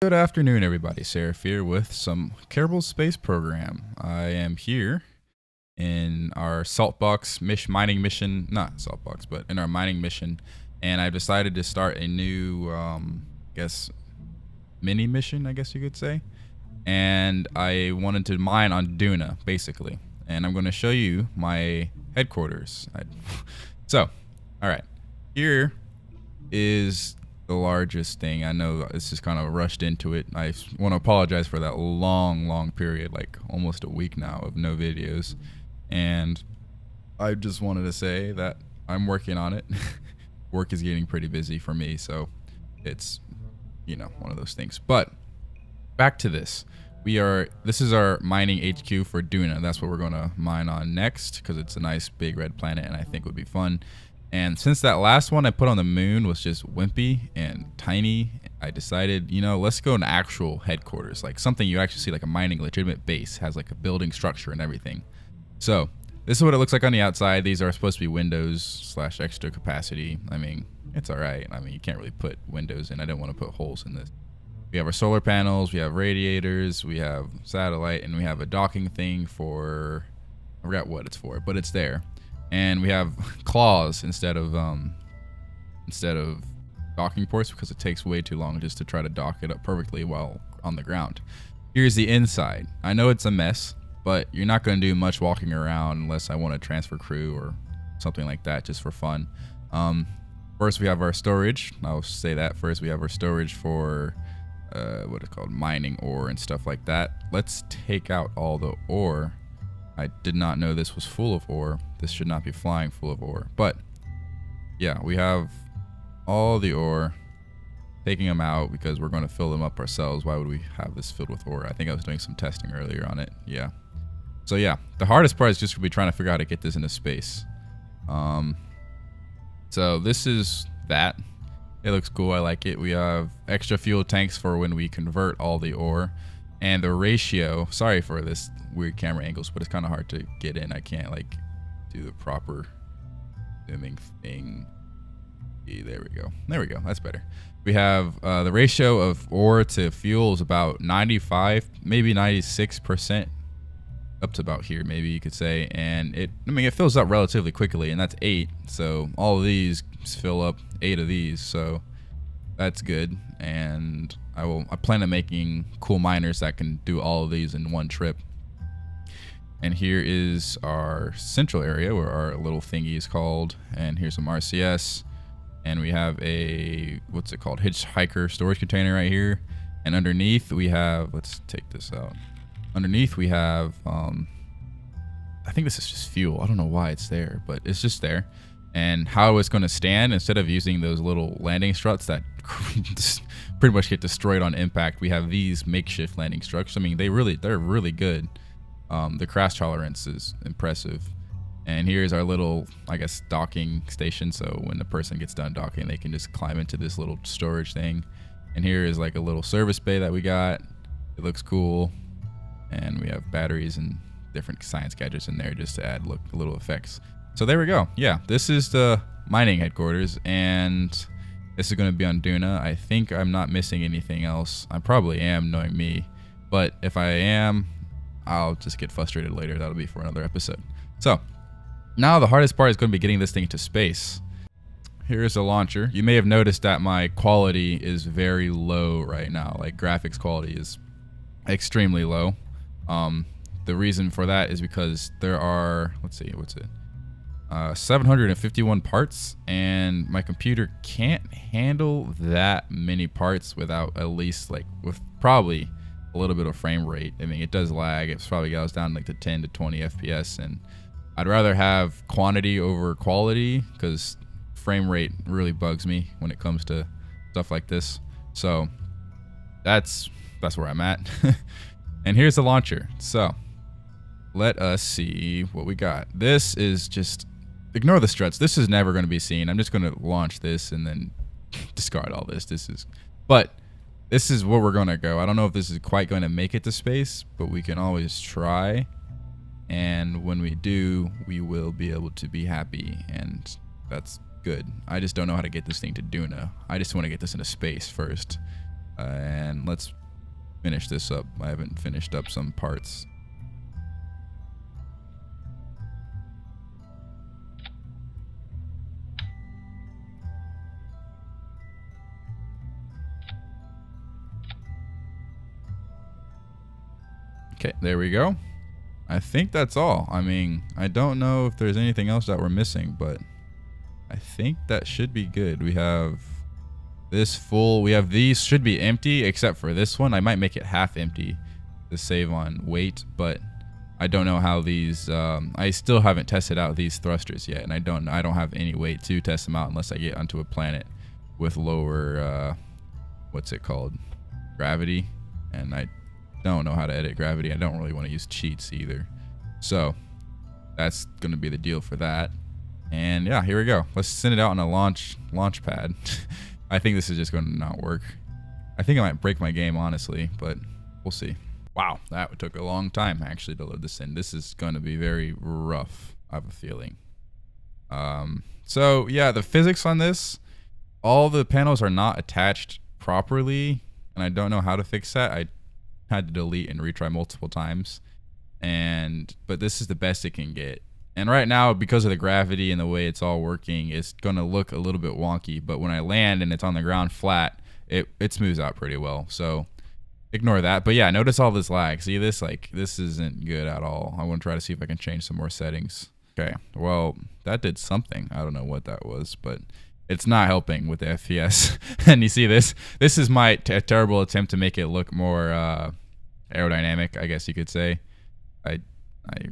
Good afternoon, everybody. Seraph here with some Kerbal Space Program. I am here in our Saltbox mining mission, not Saltbox, but in our mining mission, and I've decided to start a new, mini mission, I guess you could say. And I wanted to mine on Duna, basically. And I'm going to show you my headquarters. So, all right, here is the largest thing. I know it's just kind of rushed into it. I want to apologize for that long period, like almost a week now of no videos. And I just wanted to say that I'm working on it. Work is getting pretty busy for me, so it's, one of those things. But back to this. This is our mining HQ for Duna. That's what we're going to mine on next because it's a nice big red planet and I think would be fun. And since that last one I put on the moon was just wimpy and tiny, I decided, let's go to actual headquarters, like something you actually see, like a mining legitimate base, has like a building structure and everything. So this is what it looks like on the outside. These are supposed to be windows / extra capacity. I mean, it's all right. I mean, you can't really put windows in. I didn't want to put holes in this. We have our solar panels, we have radiators, we have satellite, and we have a docking thing for, I forgot what it's for, but it's there. And we have claws instead of docking ports because it takes way too long just to try to dock it up perfectly while on the ground. Here's the inside. I know it's a mess, but you're not going to do much walking around unless I want to transfer crew or something like that just for fun. First we have our storage. I'll say that first. We have our storage for what is called mining ore and stuff like that. Let's take out all the ore. I did not know this was full of ore. This should not be flying full of ore. But yeah, we have all the ore. Taking them out because we're going to fill them up ourselves. Why would we have this filled with ore? I think I was doing some testing earlier on it. Yeah. So yeah, the hardest part is just going to be trying to figure out how to get this into space. So this is that. It looks cool. I like it. We have extra fuel tanks for when we convert all the ore. And the ratio, sorry for this weird camera angles, but it's kind of hard to get in. I can't do the proper zooming thing. There we go. There we go. That's better. We have the ratio of ore to fuel is about 95, maybe 96%, up to about here, maybe you could say. And it fills up relatively quickly, and that's 8. So all of these fill up 8 of these. So that's good. And I plan on making cool miners that can do all of these in one trip. And here is our central area where our little thingy is called. And here's some RCS. And we have a, what's it called? Hitchhiker storage container right here. And underneath we have, let's take this out. Underneath we have, I think this is just fuel. I don't know why it's there, but it's just there. And how it's going to stand, instead of using those little landing struts that pretty much get destroyed on impact, we have these makeshift landing struts. I mean, they're really good. The crash tolerance is impressive. And here's our little, I guess, docking station. So when the person gets done docking, they can just climb into this little storage thing. And here is like a little service bay that we got. It looks cool. And we have batteries and different science gadgets in there just to add little effects. So there we go. Yeah, this is the mining headquarters, and this is going to be on Duna. I think I'm not missing anything else. I probably am, knowing me. But if I am, I'll just get frustrated later. That'll be for another episode. So now the hardest part is going to be getting this thing into space. Here's the launcher. You may have noticed that my quality is very low right now. Like, graphics quality is extremely low. The reason for that is because there are, let's see, what's it? 751 parts, and my computer can't handle that many parts without at least with probably a little bit of frame rate. I mean, it does lag. It's probably goes down to 10 to 20 FPS, and I'd rather have quantity over quality because frame rate really bugs me when it comes to stuff like this. So that's where I'm at. And here's the launcher. So let us see what we got. This is just, ignore the struts. This is never going to be seen. I'm just going to launch this and then discard all this. But this is where we're going to go. I don't know if this is quite going to make it to space, but we can always try. And when we do, we will be able to be happy, and that's good. I just don't know how to get this thing to Duna. I just want to get this into space first. And let's finish this up. I haven't finished up some parts. Okay, there we go. I think that's all. I mean, I don't know if there's anything else that we're missing, but I think that should be good. We have this full. We have these should be empty except for this one. I might make it half empty to save on weight, but I don't know how these. I still haven't tested out these thrusters yet, and I don't have any weight to test them out unless I get onto a planet with lower, what's it called, gravity, and I don't know how to edit gravity. I don't really want to use cheats either, so that's gonna be the deal for that. And yeah, here we go. Let's send it out on a launch pad. I think this is just going to not work. I think I might break my game, honestly, but we'll see. Wow, that took a long time actually to load this in. This is going to be very rough, I have a feeling. So yeah, the physics on this, all the panels are not attached properly, and I don't know how to fix that. I had to delete and retry multiple times, but this is the best it can get. And right now, because of the gravity and the way it's all working, it's going to look a little bit wonky. But when I land and it's on the ground flat, it smooths out pretty well. So ignore that. But yeah, notice all this lag. See this? Like, this isn't good at all. I want to try to see if I can change some more settings. Okay, well, that did something. I don't know what that was, but it's not helping with the FPS. And you see this? This is my terrible attempt to make it look more aerodynamic, I guess you could say. I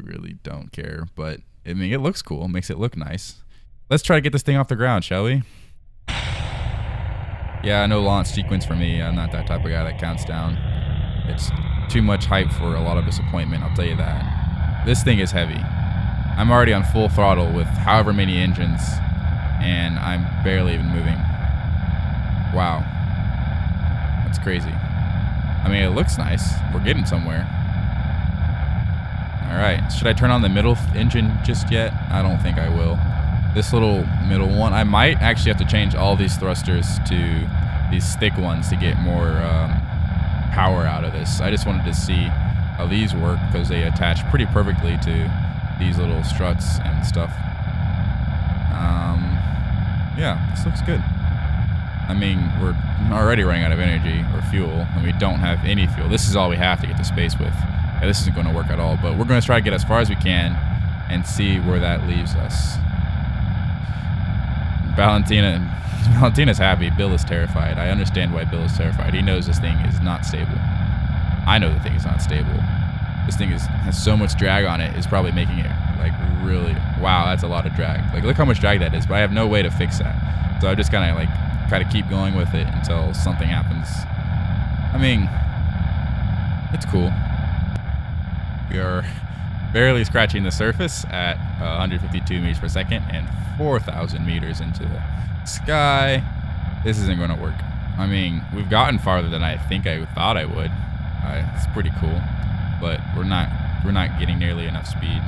really don't care, but I mean, it looks cool. It makes it look nice. Let's try to get this thing off the ground, shall we? Yeah, no launch sequence for me. I'm not that type of guy that counts down. It's too much hype for a lot of disappointment, I'll tell you that. This thing is heavy. I'm already on full throttle with however many engines, and I'm barely even moving. Wow. That's crazy. I mean, it looks nice. We're getting somewhere. Alright, should I turn on the middle engine just yet? I don't think I will. This little middle one, I might actually have to change all these thrusters to these thick ones to get more power out of this. I just wanted to see how these work because they attach pretty perfectly to these little struts and stuff. Yeah, this looks good. I mean, we're already running out of energy or fuel, and we don't have any fuel. This is all we have to get to space with. Yeah, this isn't going to work at all, but we're going to try to get as far as we can and see where that leaves us. Valentina's happy. Bill is terrified. I understand why Bill is terrified. He knows this thing is not stable. I know the thing is not stable. This thing has so much drag on it. It's probably making it like really. Wow, that's a lot of drag. Like, look how much drag that is. But I have no way to fix that. So I just kind of like try to keep going with it until something happens. I mean, it's cool. We are barely scratching the surface at 152 meters per second and 4,000 meters into the sky. This isn't going to work. I mean, we've gotten farther than I think I thought I would. It's pretty cool, but we're not getting nearly enough speed.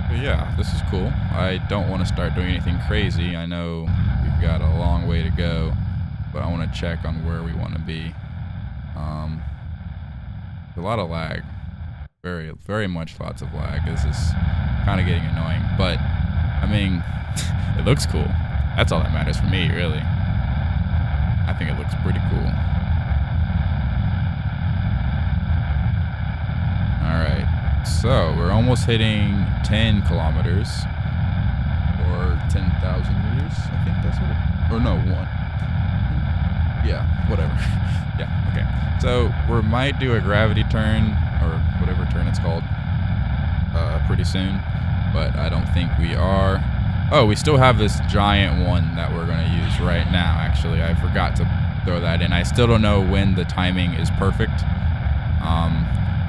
But yeah, this is cool. I don't want to start doing anything crazy. I know we've got a long way to go, but I want to check on where we want to be. A lot of lag. Very, very much lots of lag. This is kind of getting annoying, but I mean, it looks cool. That's all that matters for me, really. I think it looks pretty cool. Alright, so we're almost hitting 10 kilometers, or 10,000 meters, I think that's what it, or no, 1. Yeah, whatever. Yeah, okay. So we might do a gravity turn, or whatever turn it's called, pretty soon, but I don't think we are. Oh, we still have this giant one that we're going to use right now, actually. I forgot to throw that in. I still don't know when the timing is perfect,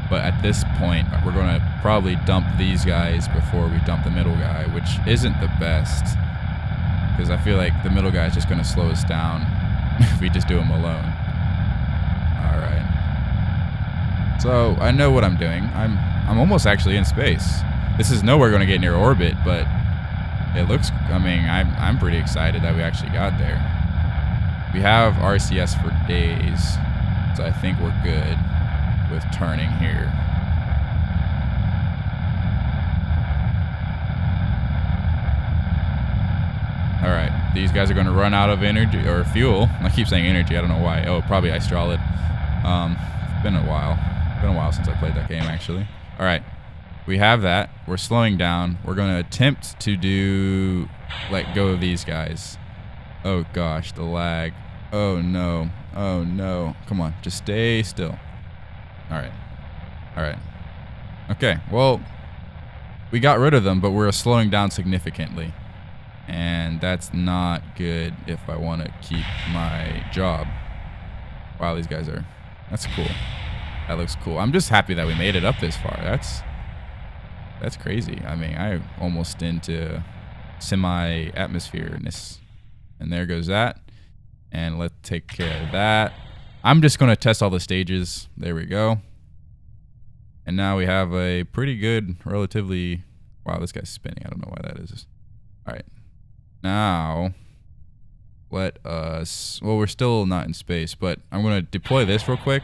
but at this point, we're going to probably dump these guys before we dump the middle guy, which isn't the best, because I feel like the middle guy is just going to slow us down if we just do him alone. Alright. So, I know what I'm doing. I'm almost actually in space. This is nowhere going to get near orbit, but it looks, I mean, I'm pretty excited that we actually got there. We have RCS for days, so I think we're good with turning here. All right, these guys are going to run out of energy or fuel. I keep saying energy. I don't know why. Oh, probably istrolid. It's been a while. It's been a while since I played that game, actually. All right, we have that. We're slowing down. We're going to attempt to let go of these guys. Oh gosh, the lag. Oh no. Oh no. Come on, just stay still. All right. All right. Okay. Well, we got rid of them, but we're slowing down significantly. And that's not good if I want to keep my job. Wow, these guys are... That's cool. That looks cool. I'm just happy that we made it up this far. That's crazy. I mean, I'm almost into semi-atmosphere-ness. And there goes that. And let's take care of that. I'm just going to test all the stages. There we go. And now we have a pretty good, relatively... Wow, this guy's spinning. I don't know why that is. All right. Now, let us... Well, we're still not in space, but I'm going to deploy this real quick.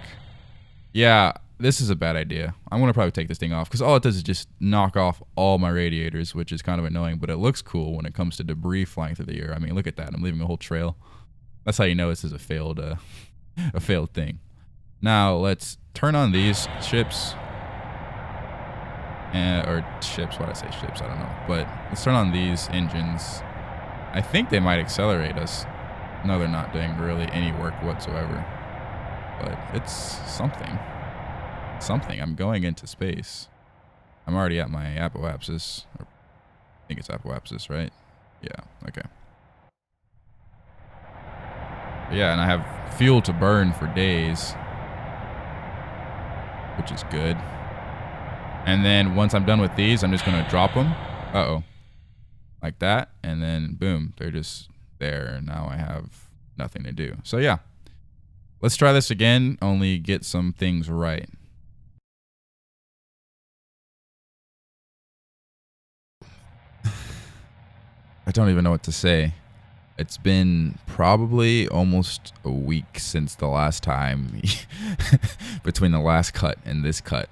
Yeah, this is a bad idea. I'm going to probably take this thing off, because all it does is just knock off all my radiators, which is kind of annoying, but it looks cool when it comes to debris flying through the air. I mean, look at that. I'm leaving a whole trail. That's how you know this is a failed thing. Now, let's turn on these ships. Or ships, why did I say ships? I don't know. But let's turn on these engines. I think they might accelerate us. No, they're not doing really any work whatsoever. But it's something. Something. I'm going into space. I'm already at my apoapsis. I think it's apoapsis, right? Yeah, okay. Yeah, and I have fuel to burn for days, which is good. And then once I'm done with these, I'm just going to drop them. Uh-oh. Like that. And then, boom, they're just there. And now I have nothing to do. So, yeah. Let's try this again, only get some things right. I don't even know what to say. It's been probably almost a week since the last time, between the last cut and this cut.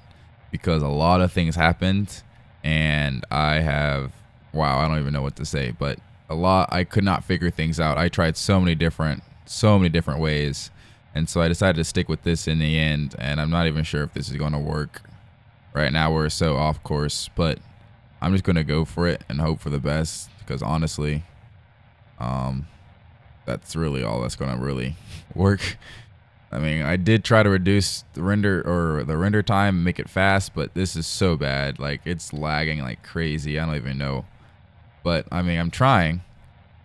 Because a lot of things happened, and I have, wow, I don't even know what to say, but I could not figure things out. I tried so many different ways, and so I decided to stick with this in the end, and I'm not even sure if this is going to work. Right now we're so off course, but I'm just going to go for it and hope for the best, because honestly, that's really all that's going to really work. I mean, I did try to reduce the render time and make it fast, but this is so bad. Like, it's lagging like crazy. I don't even know. But, I mean, I'm trying.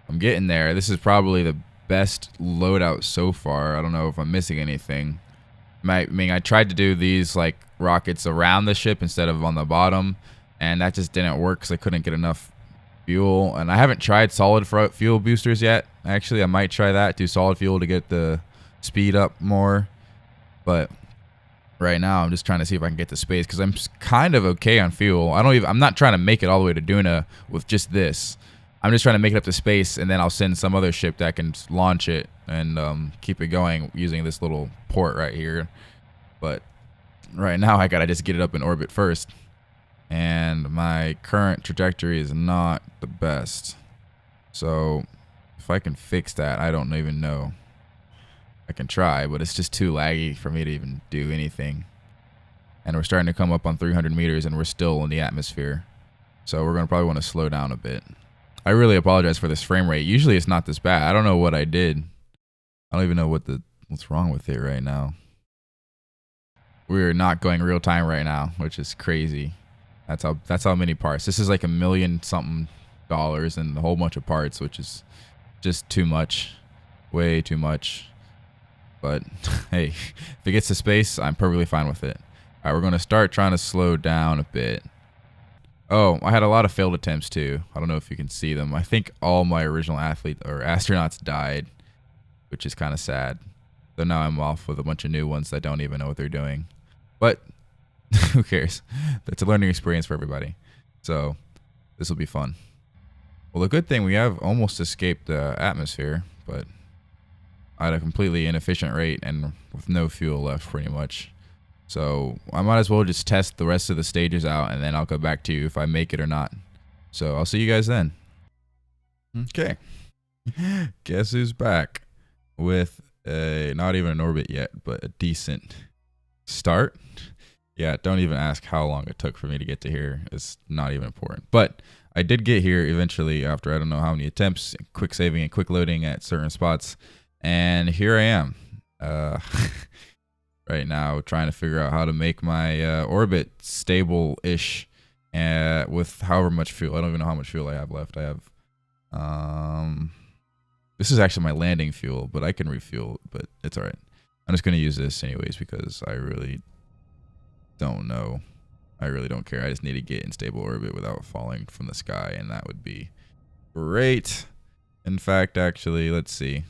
I'm getting there. This is probably the best loadout so far. I don't know if I'm missing anything. I mean, I tried to do these, like, rockets around the ship instead of on the bottom, and that just didn't work because I couldn't get enough fuel. And I haven't tried solid fuel boosters yet. Actually, I might try that, do solid fuel to get the speed up more, but right now I'm just trying to see if I can get to space, because I'm kind of okay on fuel. I'm not trying to make it all the way to Duna with just this. I'm just trying to make it up to space, and then I'll send some other ship that can launch it and keep it going using this little port right here. But right now I gotta just get it up in orbit first, and my current trajectory is not the best. So if I can fix that, I don't even know. I can try, but it's just too laggy for me to even do anything. And we're starting to come up on 300 meters, and we're still in the atmosphere. So we're going to probably want to slow down a bit. I really apologize for this frame rate. Usually it's not this bad. I don't know what I did. I don't even know what's wrong with it right now. We're not going real time right now, which is crazy. That's how many parts. This is like $1 million something and a whole bunch of parts, which is just too much. Way too much. But hey, if it gets to space, I'm perfectly fine with it. All right, we're going to start trying to slow down a bit. Oh, I had a lot of failed attempts too. I don't know if you can see them. I think all my original astronauts died, which is kind of sad. So now I'm off with a bunch of new ones that don't even know what they're doing. But who cares? It's a learning experience for everybody. So this will be fun. Well, the good thing, we have almost escaped the atmosphere, but at a completely inefficient rate and with no fuel left pretty much. So I might as well just test the rest of the stages out, and then I'll go back to you if I make it or not. So I'll see you guys then. Okay. Guess who's back with not even an orbit yet, but a decent start. Yeah, don't even ask how long it took for me to get to here. It's not even important. But I did get here eventually after I don't know how many attempts, quick saving and quick loading at certain spots. And here I am. Right now trying to figure out how to make my orbit stable-ish with however much fuel. I don't even know how much fuel I have left. I have this is actually my landing fuel, but I can refuel, but it's all right. I'm just going to use this anyways because I really don't know. I really don't care. I just need to get in stable orbit without falling from the sky, and that would be great. In fact, actually, let's see.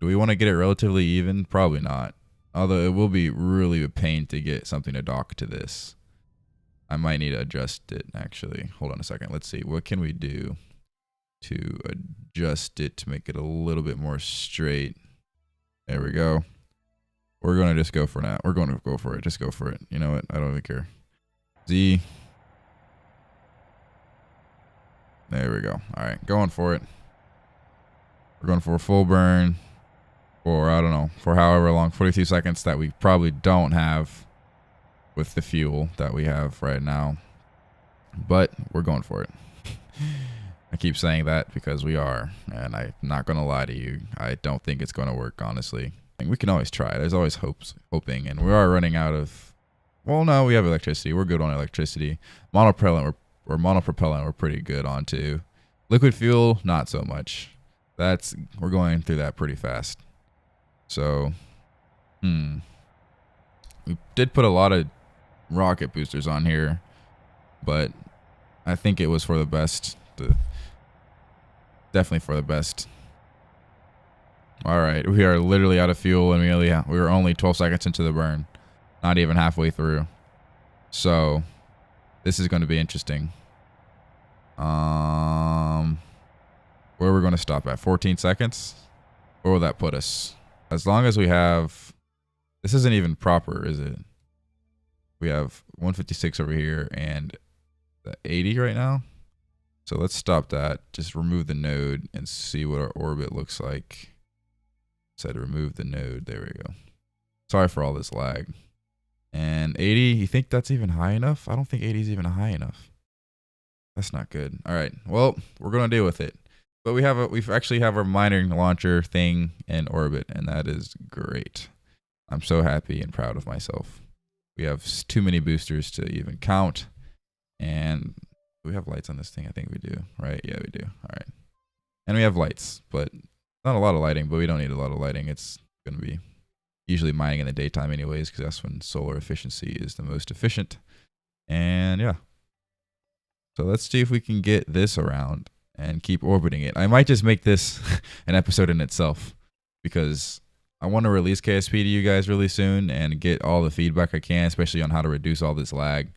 Do we want to get it relatively even? Probably not. Although it will be really a pain to get something to dock to this. I might need to adjust it, actually. Hold on a second. Let's see. What can we do to adjust it to make it a little bit more straight? There we go. We're going to just go for now. We're going to go for it. Just go for it. You know what? I don't even care. Z. There we go. All right. Going for it. We're going for a full burn. For, I don't know, for however long, 42 seconds that we probably don't have with the fuel that we have right now. But we're going for it. I keep saying that because we are, and I'm not going to lie to you. I don't think it's going to work, honestly. And we can always try. There's always hoping, and we are running out of, well, no, we have electricity. We're good on electricity. Monopropellant, we're pretty good on too. Liquid fuel, not so much. We're going through that pretty fast. So, we did put a lot of rocket boosters on here, but I think it was for the best. Definitely for the best. All right, we are literally out of fuel, and we were only 12 seconds into the burn, not even halfway through. So, this is going to be interesting. Where we're going to stop at 14 seconds. Where will that put us? As long as we have, this isn't even proper, is it? We have 156 over here and 80 right now. So let's stop that. Just remove the node and see what our orbit looks like. Said remove the node. There we go. Sorry for all this lag. And 80, you think that's even high enough? I don't think 80 is even high enough. That's not good. All right. Well, we're going to deal with it. But we actually have our mining launcher thing in orbit, and that is great. I'm so happy and proud of myself. We have too many boosters to even count. And we have lights on this thing. I think we do, right? Yeah, we do. All right. And we have lights, but not a lot of lighting, but we don't need a lot of lighting. It's going to be usually mining in the daytime anyways, because that's when solar efficiency is the most efficient. And yeah. So let's see if we can get this around and keep orbiting it. I might just make this an episode in itself because I want to release KSP to you guys really soon and get all the feedback I can, especially on how to reduce all this lag.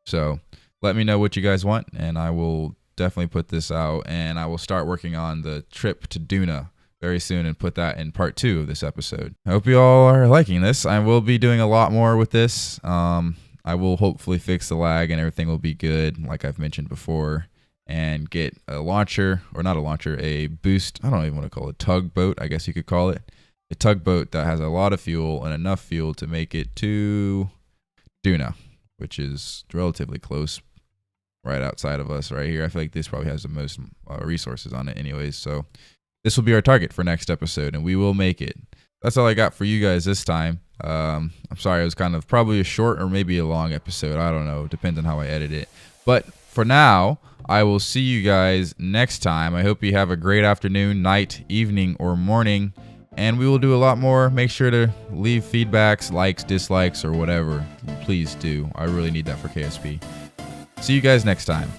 So let me know what you guys want, and I will definitely put this out, and I will start working on the trip to Duna very soon and put that in part 2 of this episode. I hope you all are liking this. I will be doing a lot more with this. I will hopefully fix the lag and everything will be good, like I've mentioned before, and get a launcher, or not a launcher, a boost. I don't even want to call it a tugboat, I guess you could call it. A tugboat that has a lot of fuel and enough fuel to make it to Duna, which is relatively close, right outside of us right here. I feel like this probably has the most resources on it anyways. So this will be our target for next episode, and we will make it. That's all I got for you guys this time. I'm sorry, it was kind of probably a short or maybe a long episode. I don't know. Depends on how I edit it. But for now, I will see you guys next time. I hope you have a great afternoon, night, evening, or morning. And we will do a lot more. Make sure to leave feedbacks, likes, dislikes, or whatever. Please do. I really need that for KSP. See you guys next time.